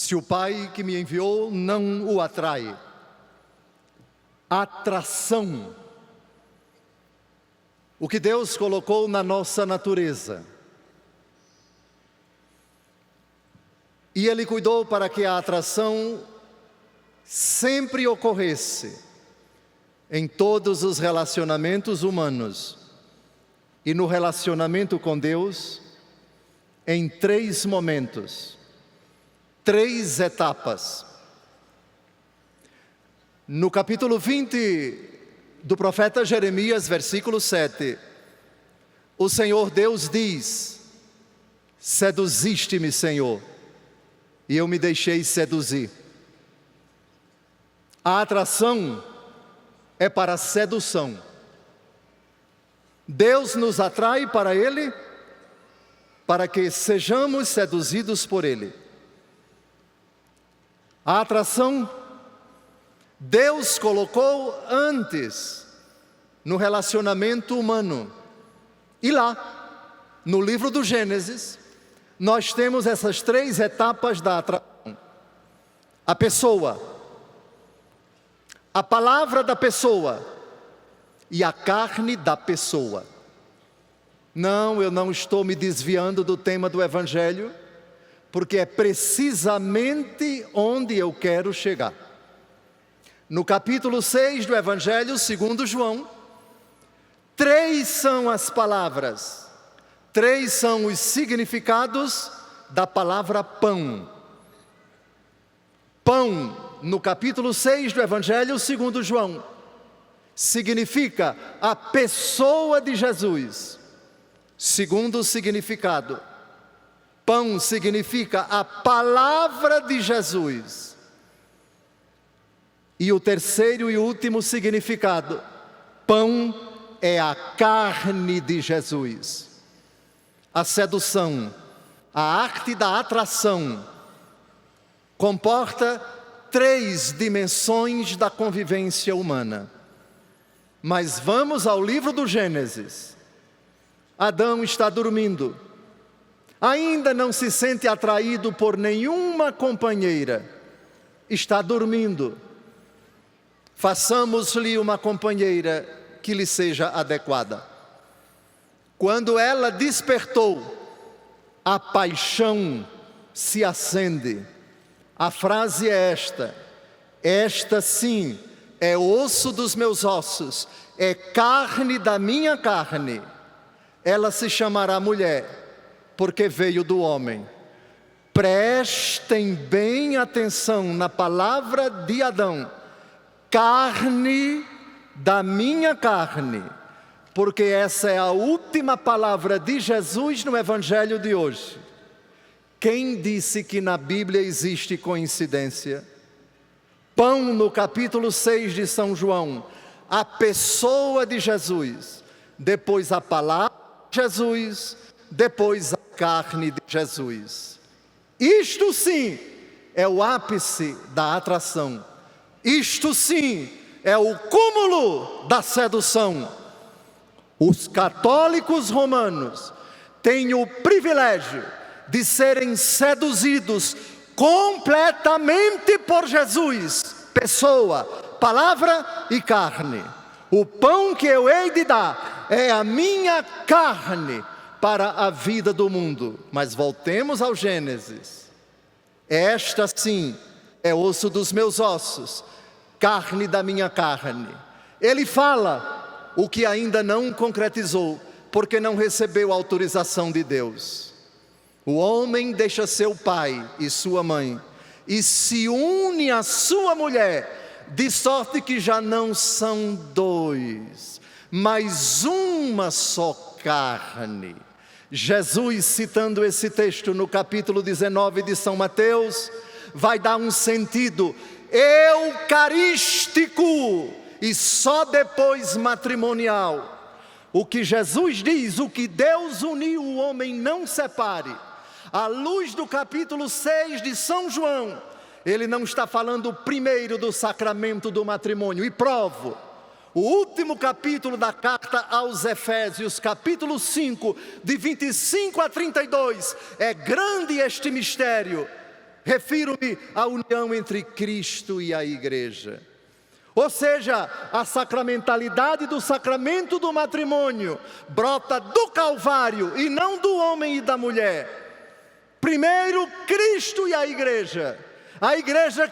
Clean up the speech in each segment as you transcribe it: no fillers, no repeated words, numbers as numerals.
se o Pai que me enviou não o atrai. Atração. O que Deus colocou na nossa natureza. E Ele cuidou para que a atração sempre ocorresse em todos os relacionamentos humanos e no relacionamento com Deus em 3 momentos, 3 etapas. No capítulo 20 do profeta Jeremias, versículo 7, o Senhor Deus diz: seduziste-me, Senhor, e eu me deixei seduzir. A atração é para a sedução. Deus nos atrai para Ele, para que sejamos seduzidos por Ele. A atração, Deus colocou antes no relacionamento humano. E lá, no livro do Gênesis, nós temos essas 3 etapas da atração. A pessoa, a palavra da pessoa e a carne da pessoa. Não, eu não estou me desviando do tema do Evangelho, porque é precisamente onde eu quero chegar. No capítulo 6 do Evangelho segundo João, 3 são as palavras, 3 são os significados da palavra pão. Pão, no capítulo 6 do Evangelho segundo João, significa a pessoa de Jesus. Segundo significado, pão significa a palavra de Jesus. E o terceiro e último significado, pão é a carne de Jesus. A sedução, a arte da atração, comporta 3 dimensões da convivência humana. Mas vamos ao livro do Gênesis. Adão está dormindo. Ainda não se sente atraído por nenhuma companheira. Está dormindo. Façamos-lhe uma companheira que lhe seja adequada. Quando ela despertou, a paixão se acende. A frase é esta: esta sim é osso dos meus ossos, é carne da minha carne. Ela se chamará mulher, porque veio do homem. Prestem bem atenção na palavra de Adão: carne da minha carne, porque essa é a última palavra de Jesus no Evangelho de hoje. Quem disse que na Bíblia existe coincidência? Pão, no capítulo 6 de São João, a pessoa de Jesus, depois a palavra de Jesus, depois a carne de Jesus. Isto sim é o ápice da atração. Isto sim é o cúmulo da sedução. Os católicos romanos têm o privilégio de serem seduzidos completamente por Jesus, pessoa, palavra e carne. O pão que eu hei de dar é a minha carne para a vida do mundo. Mas voltemos ao Gênesis. Esta sim é osso dos meus ossos, carne da minha carne. Ele fala o que ainda não concretizou, porque não recebeu autorização de Deus. O homem deixa seu pai e sua mãe e se une à sua mulher, de sorte que já não são 2, mas uma só carne. Jesus, citando esse texto no capítulo 19 de São Mateus, vai dar um sentido eucarístico e só depois matrimonial. O que Jesus diz, o que Deus uniu, o homem não separe. À luz do capítulo 6 de São João, ele não está falando primeiro do sacramento do matrimônio. E provo, o último capítulo da carta aos Efésios, capítulo 5, de 25 a 32, é grande este mistério. Refiro-me à união entre Cristo e a igreja. Ou seja, a sacramentalidade do sacramento do matrimônio brota do Calvário e não do homem e da mulher. Primeiro, Cristo e a igreja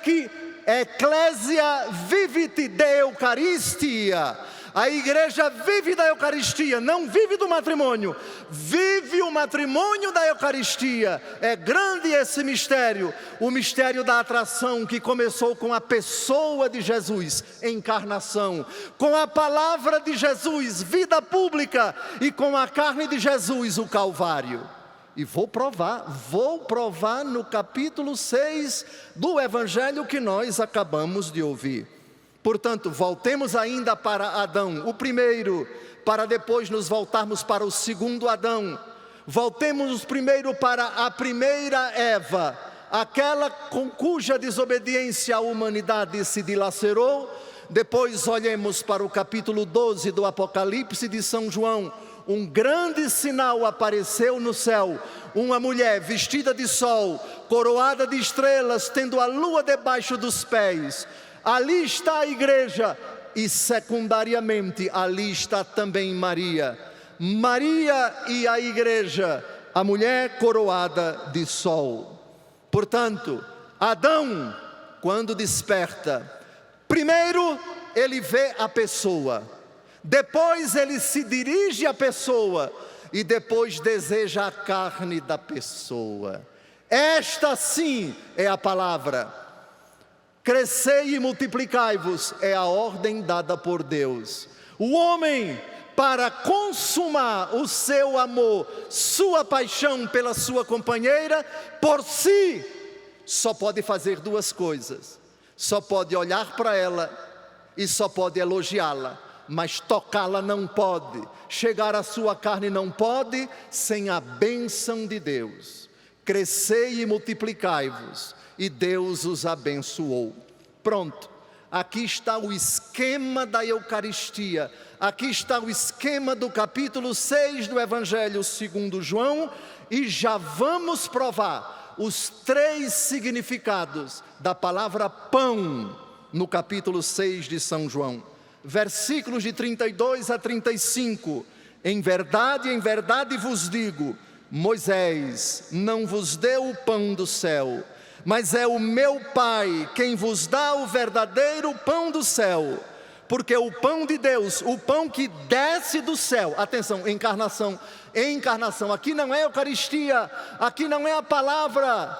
que Ecclesia vivit de Eucaristia. A igreja vive da Eucaristia, não vive do matrimônio. Vive o matrimônio da Eucaristia. É grande esse mistério. O mistério da atração que começou com a pessoa de Jesus, encarnação. Com a palavra de Jesus, vida pública. E com a carne de Jesus, o Calvário. E vou provar no capítulo 6 do Evangelho que nós acabamos de ouvir. Portanto, voltemos ainda para Adão, o primeiro, para depois nos voltarmos para o segundo Adão. Voltemos primeiro para a primeira Eva, aquela com cuja desobediência a humanidade se dilacerou. Depois olhemos para o capítulo 12 do Apocalipse de São João. Um grande sinal apareceu no céu, uma mulher vestida de sol, coroada de estrelas, tendo a lua debaixo dos pés. Ali está a igreja e secundariamente ali está também Maria. Maria e a igreja, a mulher coroada de sol. Portanto, Adão, quando desperta, primeiro ele vê a pessoa, depois ele se dirige à pessoa e depois deseja a carne da pessoa. Esta sim é a palavra. Crescei e multiplicai-vos é a ordem dada por Deus. O homem, para consumar o seu amor, sua paixão pela sua companheira, por si, só pode fazer duas coisas. Só pode olhar para ela e só pode elogiá-la, mas tocá-la não pode. Chegar à sua carne não pode sem a bênção de Deus. Crescei e multiplicai-vos. E Deus os abençoou. Pronto, aqui está o esquema da Eucaristia, aqui está o esquema do capítulo 6 do Evangelho segundo João, e já vamos provar os 3 significados da palavra pão no capítulo 6 de São João. Versículos de 32 a 35, em verdade vos digo, Moisés não vos deu o pão do céu, mas é o meu Pai quem vos dá o verdadeiro pão do céu. Porque o pão de Deus, o pão que desce do céu, atenção, encarnação, aqui não é Eucaristia, aqui não é a palavra,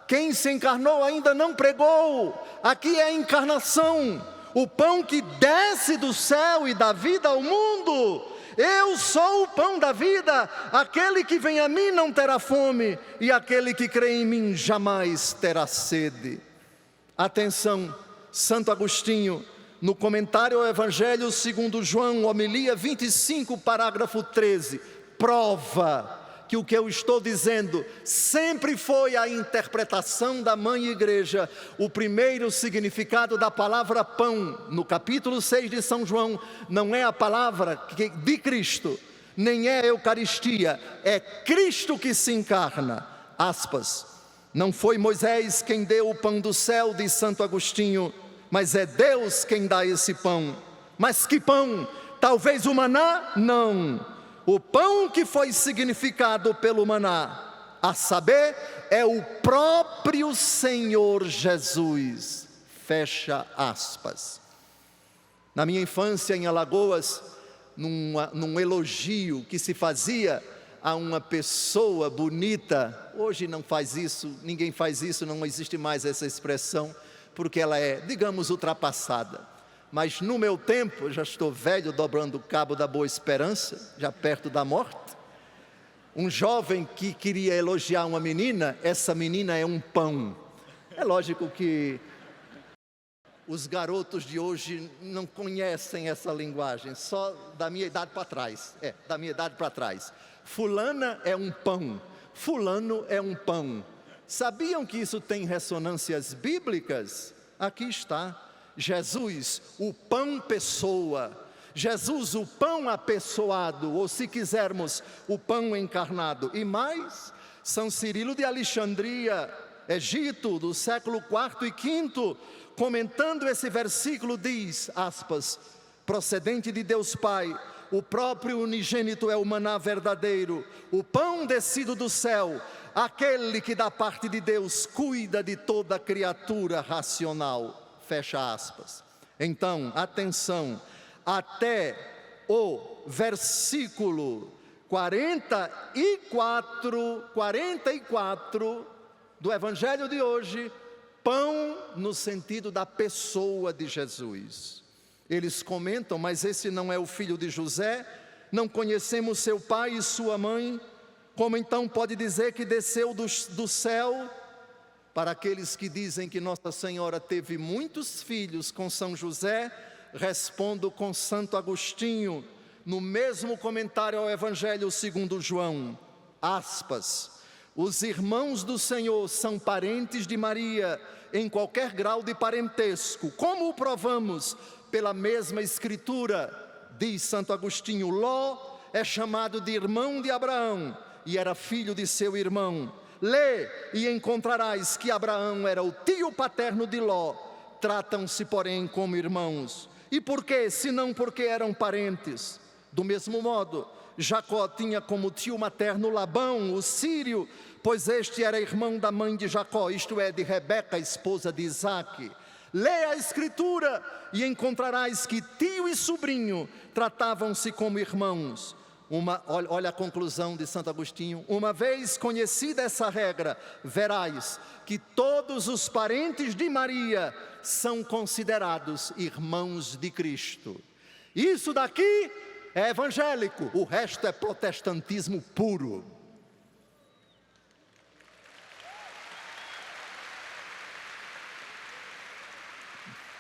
quem se encarnou ainda não pregou, aqui é a encarnação, o pão que desce do céu e dá vida ao mundo. Eu sou o pão da vida, aquele que vem a mim não terá fome, e aquele que crê em mim jamais terá sede. Atenção, Santo Agostinho, no comentário ao Evangelho segundo João, homilia 25, parágrafo 13, prova que o que eu estou dizendo sempre foi a interpretação da Mãe Igreja. O primeiro significado da palavra pão, no capítulo 6 de São João, não é a palavra de Cristo, nem é a Eucaristia, é Cristo que se encarna. Aspas, não foi Moisés quem deu o pão do céu, diz Santo Agostinho, mas é Deus quem dá esse pão. Mas que pão? Talvez o maná? Não. O pão que foi significado pelo maná, a saber, é o próprio Senhor Jesus. Fecha aspas. Na minha infância em Alagoas, num elogio que se fazia a uma pessoa bonita, hoje não faz isso, ninguém faz isso, não existe mais essa expressão, porque ela é, digamos, ultrapassada. Mas no meu tempo, já estou velho, dobrando o cabo da Boa Esperança, já perto da morte. Um jovem que queria elogiar uma menina, essa menina é um pão. É lógico que os garotos de hoje não conhecem essa linguagem, só da minha idade para trás. Da minha idade para trás. Fulana é um pão, fulano é um pão. Sabiam que isso tem ressonâncias bíblicas? Aqui está. Jesus, o pão pessoa, Jesus, o pão apessoado, ou se quisermos, o pão encarnado. E mais, São Cirilo de Alexandria, Egito, do século IV e V, comentando esse versículo, diz, aspas, procedente de Deus Pai, o próprio unigênito é o maná verdadeiro, o pão descido do céu, aquele que da parte de Deus cuida de toda criatura racional, fecha aspas. Então, atenção, até o versículo 44 do Evangelho de hoje, pão no sentido da pessoa de Jesus. Eles comentam, mas esse não é o filho de José? Não conhecemos seu pai e sua mãe? Como então pode dizer que desceu do céu? Para aqueles que dizem que Nossa Senhora teve muitos filhos com São José, respondo com Santo Agostinho, no mesmo comentário ao Evangelho segundo João, aspas, os irmãos do Senhor são parentes de Maria, em qualquer grau de parentesco. Como o provamos? Pela mesma Escritura, diz Santo Agostinho, Ló é chamado de irmão de Abraão, e era filho de seu irmão. Lê e encontrarás que Abraão era o tio paterno de Ló. Tratam-se, porém, como irmãos. E por quê? Senão porque eram parentes. Do mesmo modo, Jacó tinha como tio materno Labão, o sírio, pois este era irmão da mãe de Jacó, isto é, de Rebeca, esposa de Isaque. Lê a Escritura e encontrarás que tio e sobrinho tratavam-se como irmãos. Olha a conclusão de Santo Agostinho. Uma vez conhecida essa regra, verás que todos os parentes de Maria são considerados irmãos de Cristo. Isso daqui é evangélico, o resto é protestantismo puro.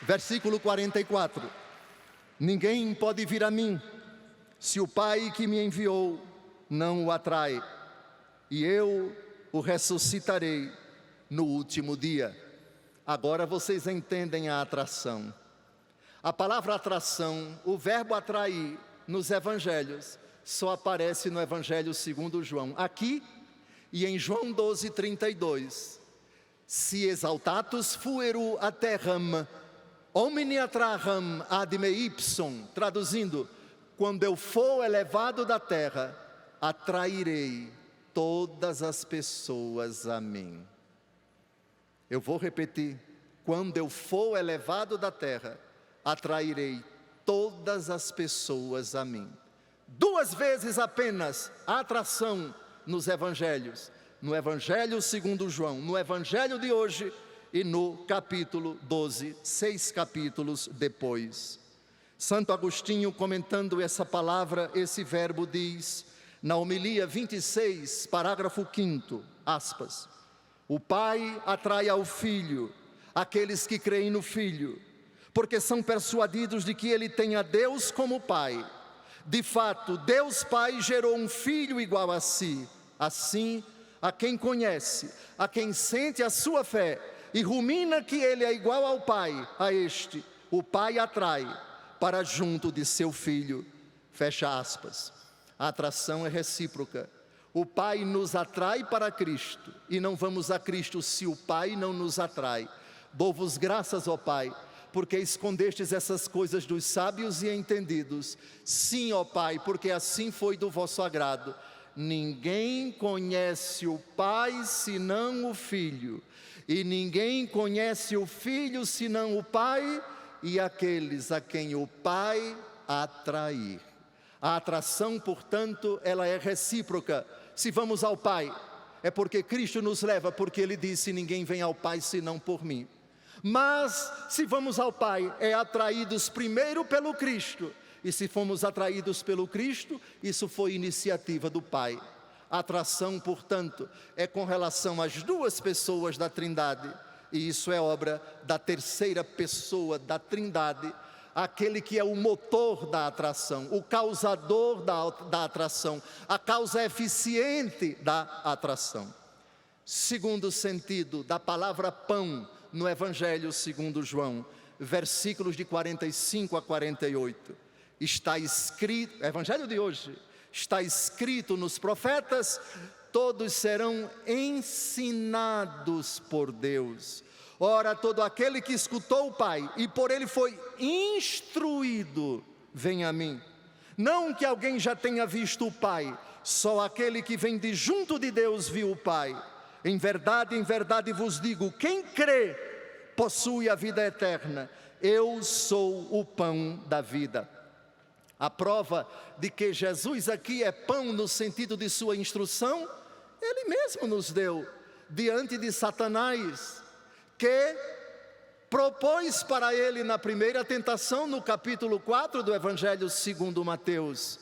Versículo 44. Ninguém pode vir a mim se o Pai que me enviou não o atrai, e eu o ressuscitarei no último dia. Agora vocês entendem a atração. A palavra atração, o verbo atrair nos evangelhos, só aparece no Evangelho segundo João, aqui e em João 12:32. Si exaltatus fueru a terram, omni atraham ad me ipsum, traduzindo, quando eu for elevado da terra, atrairei todas as pessoas a mim. Eu vou repetir, quando eu for elevado da terra, atrairei todas as pessoas a mim. 2 vezes apenas a atração nos evangelhos, no Evangelho segundo João, no Evangelho de hoje e no capítulo 12, 6 capítulos depois. Santo Agostinho, comentando essa palavra, esse verbo, diz, na homilia 26, parágrafo 5º, aspas, o Pai atrai ao Filho aqueles que creem no Filho, porque são persuadidos de que ele tem a Deus como Pai. De fato, Deus Pai gerou um Filho igual a si. Assim, a quem conhece, a quem sente a sua fé e rumina que ele é igual ao Pai, a este, o Pai atrai para junto de seu Filho. Fecha aspas. A atração é recíproca. O Pai nos atrai para Cristo e não vamos a Cristo se o Pai não nos atrai. Dou-vos graças, ó Pai, porque escondestes essas coisas dos sábios e entendidos. Sim, ó Pai, porque assim foi do vosso agrado. Ninguém conhece o Pai senão o Filho, e ninguém conhece o Filho senão o Pai e aqueles a quem o Pai atrair. A atração, portanto, ela é recíproca. Se vamos ao Pai, é porque Cristo nos leva, porque Ele disse, ninguém vem ao Pai senão por mim. Mas, se vamos ao Pai, é atraídos primeiro pelo Cristo. E se fomos atraídos pelo Cristo, isso foi iniciativa do Pai. A atração, portanto, é com relação às 2 pessoas da Trindade. E isso é obra da terceira pessoa da Trindade, aquele que é o motor da atração, o causador da atração, a causa eficiente da atração. Segundo sentido da palavra pão no Evangelho segundo João, versículos de 45 a 48. Está escrito, Evangelho de hoje, está escrito nos profetas, todos serão ensinados por Deus. Ora, todo aquele que escutou o Pai e por ele foi instruído, vem a mim. Não que alguém já tenha visto o Pai, só aquele que vem de junto de Deus viu o Pai. Em verdade vos digo, quem crê possui a vida eterna. Eu sou o pão da vida. A prova de que Jesus aqui é pão no sentido de sua instrução, Ele mesmo nos deu diante de Satanás, que propôs para ele na primeira tentação, no capítulo 4 do Evangelho segundo Mateus: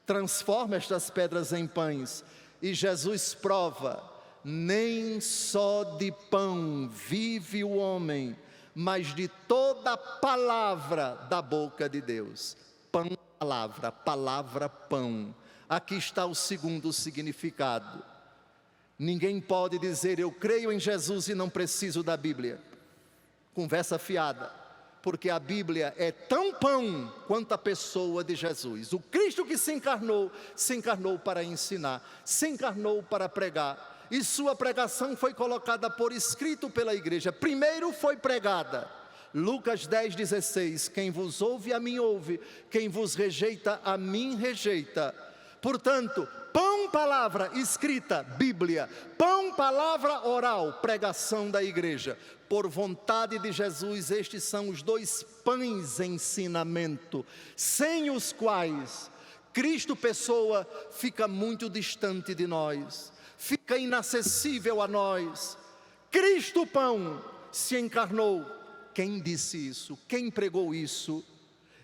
transforma estas pedras em pães. E Jesus prova: nem só de pão vive o homem, mas de toda palavra da boca de Deus. Pão, palavra, palavra, pão. Aqui está o segundo significado. Ninguém pode dizer eu creio em Jesus e não preciso da Bíblia. Conversa fiada, porque a Bíblia é tão pão quanto a pessoa de Jesus. O Cristo que se encarnou para ensinar, se encarnou para pregar, e sua pregação foi colocada por escrito pela igreja. Primeiro foi pregada, Lucas 10,16, quem vos ouve a mim ouve, quem vos rejeita a mim rejeita. Portanto, pão, palavra escrita, Bíblia, pão, palavra oral, pregação da igreja. Por vontade de Jesus, estes são os dois pães ensinamento, sem os quais Cristo pessoa fica muito distante de nós, fica inacessível a nós. Cristo pão se encarnou. Quem disse isso? Quem pregou isso?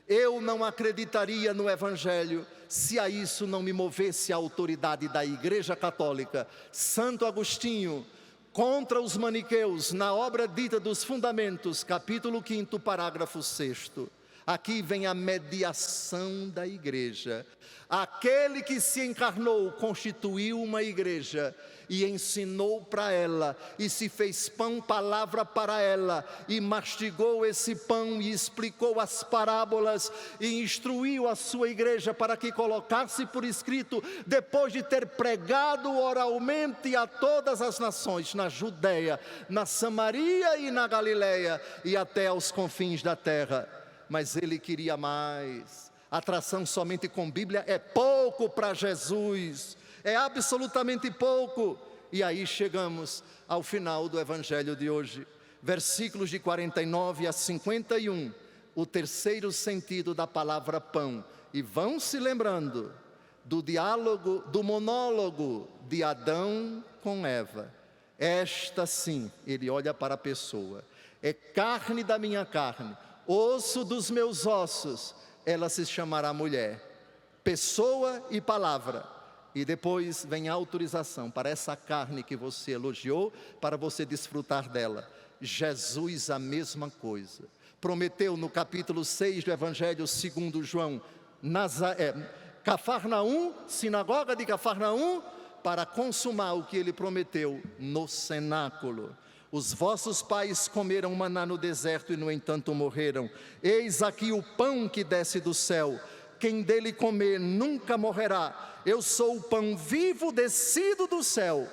Eu não acreditaria no Evangelho se a isso não me movesse a autoridade da Igreja Católica. Santo Agostinho, contra os maniqueus, na obra dita dos Fundamentos, capítulo 5, parágrafo 6º. Aqui vem a mediação da igreja. Aquele que se encarnou constituiu uma igreja e ensinou para ela, e se fez pão, palavra para ela, e mastigou esse pão e explicou as parábolas e instruiu a sua igreja para que colocasse por escrito, depois de ter pregado oralmente a todas as nações, na Judeia, na Samaria e na Galileia e até aos confins da terra. Mas ele queria mais. Atração somente com Bíblia é pouco para Jesus, é absolutamente pouco. E aí chegamos ao final do Evangelho de hoje, versículos de 49 a 51, o terceiro sentido da palavra pão. E vão se lembrando do diálogo, do monólogo de Adão com Eva. Esta sim, ele olha para a pessoa, é carne da minha carne, osso dos meus ossos, ela se chamará mulher. Pessoa e palavra. E depois vem a autorização para essa carne que você elogiou, para você desfrutar dela. Jesus a mesma coisa. Prometeu no capítulo 6 do Evangelho segundo João, Cafarnaum, sinagoga de Cafarnaum, para consumar o que ele prometeu no cenáculo. Os vossos pais comeram maná no deserto e no entanto morreram. Eis aqui o pão que desce do céu. Quem dele comer nunca morrerá. Eu sou o pão vivo descido do céu.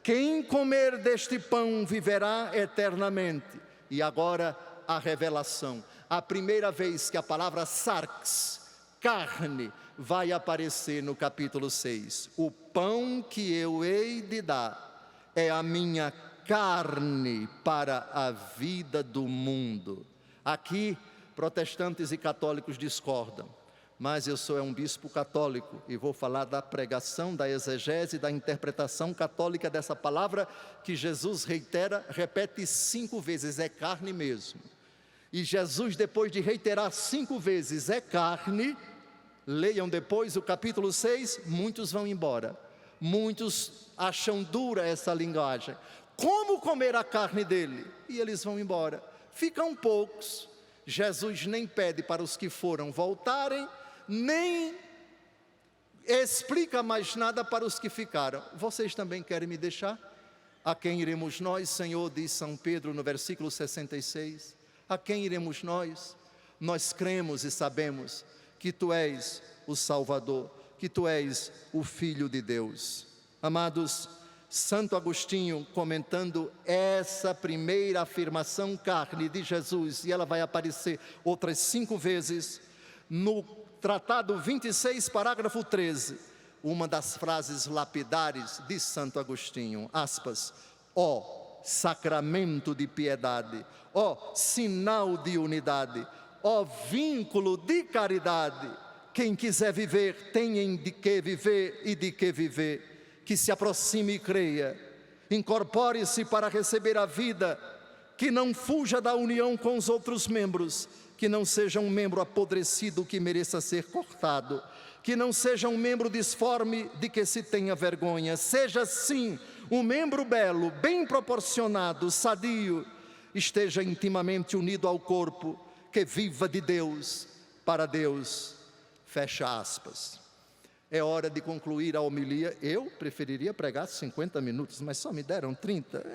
Quem comer deste pão viverá eternamente. E agora a revelação. A primeira vez que a palavra sarx, carne, vai aparecer no capítulo 6. O pão que eu hei de dar é a minha carne para a vida do mundo. Aqui, protestantes e católicos discordam, mas eu sou um bispo católico e vou falar da pregação, da exegese, da interpretação católica dessa palavra que Jesus repete 5 vezes, é carne mesmo. E Jesus, depois de reiterar 5 vezes, é carne, leiam depois o capítulo 6, muitos vão embora. Muitos acham dura essa linguagem. Como comer a carne dele? E eles vão embora. Ficam poucos. Jesus nem pede para os que foram voltarem, nem explica mais nada para os que ficaram. Vocês também querem me deixar? A quem iremos nós, Senhor, diz São Pedro no versículo 66. A quem iremos nós? Nós cremos e sabemos que Tu és o Salvador, que Tu és o Filho de Deus. Amados, Santo Agostinho, comentando essa primeira afirmação carne de Jesus, e ela vai aparecer outras 5 vezes, no Tratado 26, parágrafo 13, uma das frases lapidares de Santo Agostinho, aspas, ó sacramento de piedade, ó sinal de unidade, ó vínculo de caridade, quem quiser viver, tem de que viver e de que viver, que se aproxime e creia, incorpore-se para receber a vida, que não fuja da união com os outros membros, que não seja um membro apodrecido que mereça ser cortado, que não seja um membro disforme de que se tenha vergonha, seja sim um membro belo, bem proporcionado, sadio, esteja intimamente unido ao corpo, que viva de Deus, para Deus, fecha aspas. É hora de concluir a homilia. Eu preferiria pregar 50 minutos, mas só me deram 30,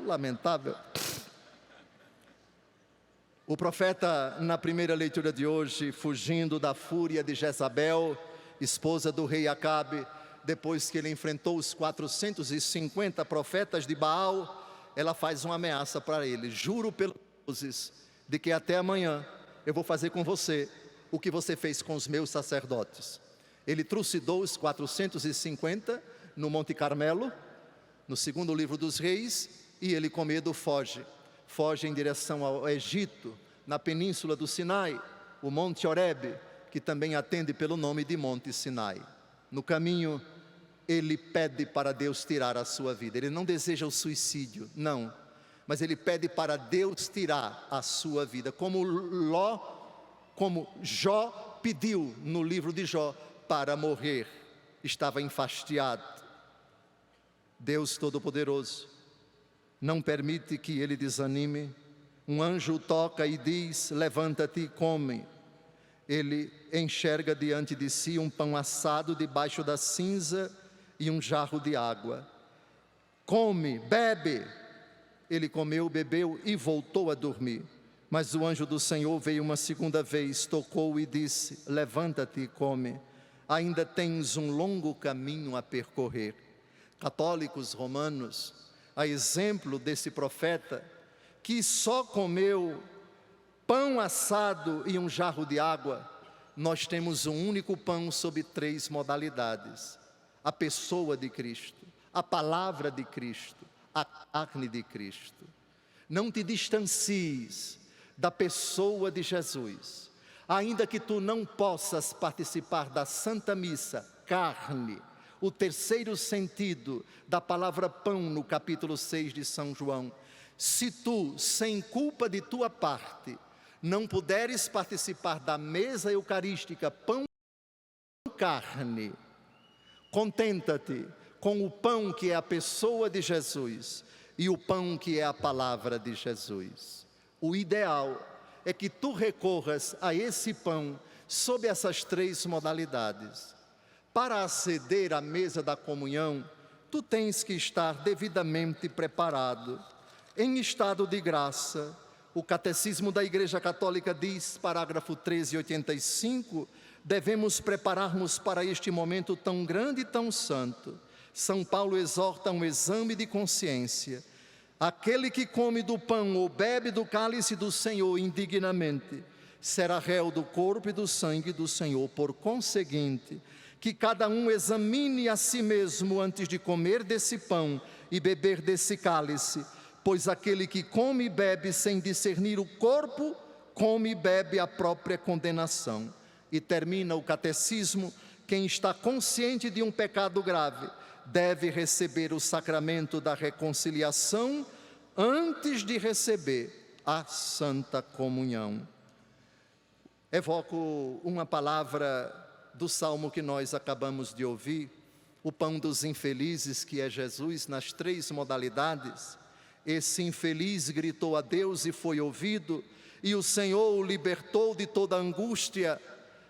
lamentável. O profeta, na primeira leitura de hoje, fugindo da fúria de Jezabel, esposa do rei Acabe, depois que ele enfrentou os 450 profetas de Baal, ela faz uma ameaça para ele: juro pelos deuses, de que até amanhã eu vou fazer com você o que você fez com os meus sacerdotes. Ele trucidou os 450 no Monte Carmelo, no segundo livro dos Reis, e ele com medo foge em direção ao Egito, na península do Sinai, o Monte Horebe, que também atende pelo nome de Monte Sinai. No caminho, ele pede para Deus tirar a sua vida. Ele não deseja o suicídio, não, mas ele pede para Deus tirar a sua vida, como Jó pediu no livro de Jó para morrer, estava enfastiado. Deus Todo-Poderoso não permite que ele desanime. Um anjo o toca e diz: levanta-te e come. Ele enxerga diante de si um pão assado debaixo da cinza e um jarro de água. Come, bebe. Ele comeu, bebeu e voltou a dormir. Mas o anjo do Senhor veio uma segunda vez, tocou e disse: levanta-te e come. Ainda tens um longo caminho a percorrer. Católicos romanos, a exemplo desse profeta, que só comeu pão assado e um jarro de água, nós temos um único pão sob 3 modalidades: a pessoa de Cristo, a palavra de Cristo, a carne de Cristo. Não te distancies da pessoa de Jesus, ainda que tu não possas participar da Santa Missa, carne, o terceiro sentido da palavra pão no capítulo 6 de São João. Se tu, sem culpa de tua parte, não puderes participar da mesa eucarística, pão e carne, contenta-te com o pão que é a pessoa de Jesus e o pão que é a palavra de Jesus. O ideal é que tu recorras a esse pão sob essas 3 modalidades. Para aceder à mesa da comunhão, tu tens que estar devidamente preparado, em estado de graça. O Catecismo da Igreja Católica diz, parágrafo 1385, devemos preparar-nos para este momento tão grande e tão santo. São Paulo exorta um exame de consciência. Aquele que come do pão ou bebe do cálice do Senhor indignamente, será réu do corpo e do sangue do Senhor. Por conseguinte, que cada um examine a si mesmo antes de comer desse pão e beber desse cálice, pois aquele que come e bebe sem discernir o corpo, come e bebe a própria condenação. E termina o catecismo: quem está consciente de um pecado grave, deve receber o sacramento da reconciliação antes de receber a Santa Comunhão. Evoco uma palavra do salmo que nós acabamos de ouvir, o pão dos infelizes, que é Jesus nas 3 modalidades. Esse infeliz gritou a Deus e foi ouvido, e o Senhor o libertou de toda angústia,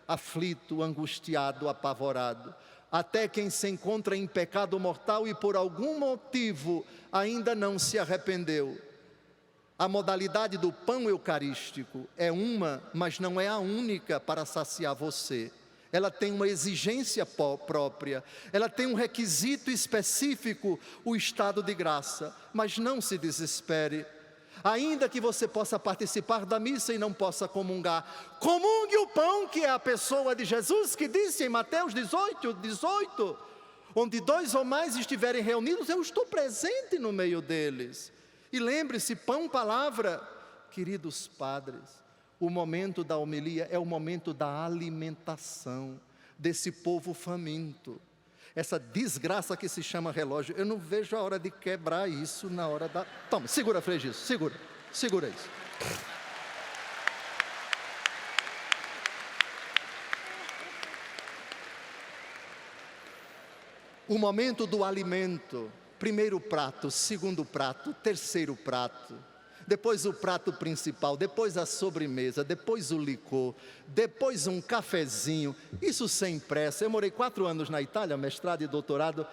aflito, angustiado, apavorado. Até quem se encontra em pecado mortal e por algum motivo ainda não se arrependeu. A modalidade do pão eucarístico é uma, mas não é a única para saciar você. ela tem uma exigência própria, ela tem um requisito específico, o estado de graça. Mas não se desespere, ainda que você possa participar da missa e não possa comungar, comungue o pão, que é a pessoa de Jesus, que disse em Mateus 18, onde 2 ou mais estiverem reunidos, eu estou presente no meio deles. E lembre-se, pão, palavra. Queridos padres, o momento da homilia é o momento da alimentação desse povo faminto. Essa desgraça que se chama relógio, eu não vejo a hora de quebrar isso na hora da... Toma, segura, Frei Gilson, segura isso. O momento do alimento, primeiro prato, segundo prato, terceiro prato, depois o prato principal, depois a sobremesa, depois o licor, depois um cafezinho, isso sem pressa. Eu morei 4 anos na Itália, mestrado e doutorado,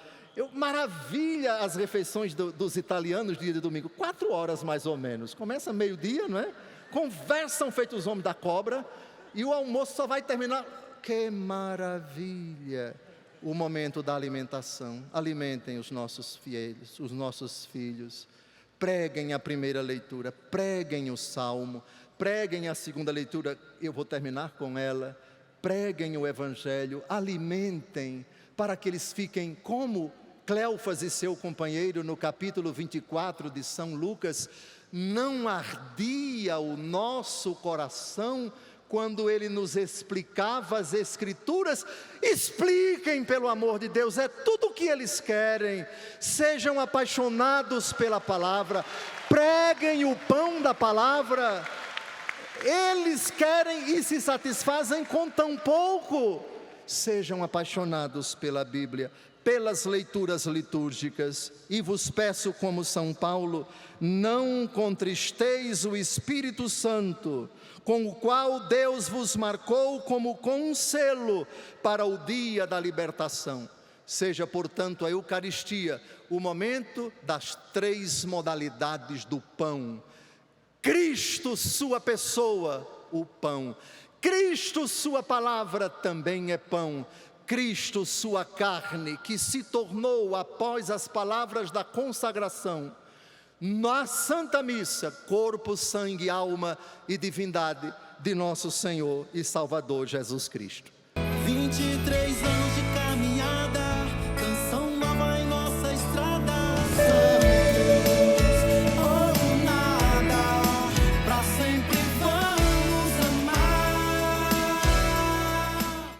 maravilha as refeições dos italianos dia de domingo, 4 horas mais ou menos, começa meio-dia, não é? Conversam feitos os homens da cobra, e o almoço só vai terminar, que maravilha! O momento da alimentação. Alimentem os nossos fiéis, os nossos filhos. Preguem a primeira leitura, preguem o salmo, preguem a segunda leitura, eu vou terminar com ela. Preguem o evangelho, alimentem, para que eles fiquem como Cleófas e seu companheiro no capítulo 24 de São Lucas. Não ardia o nosso coração quando ele nos explicava as Escrituras? Expliquem, pelo amor de Deus, é tudo o que eles querem. Sejam apaixonados pela palavra, preguem o pão da palavra. Eles querem e se satisfazem com tão pouco. Sejam apaixonados pela Bíblia, pelas leituras litúrgicas, e vos peço, como São Paulo, não contristeis o Espírito Santo, com o qual Deus vos marcou como com um selo para o dia da libertação. Seja, portanto, a Eucaristia o momento das 3 modalidades do pão. Cristo, sua pessoa, o pão. Cristo, sua palavra, também é pão. Cristo, sua carne, que se tornou, após as palavras da consagração, na Santa Missa, corpo, sangue, alma e divindade de nosso Senhor e Salvador Jesus Cristo. 23 anos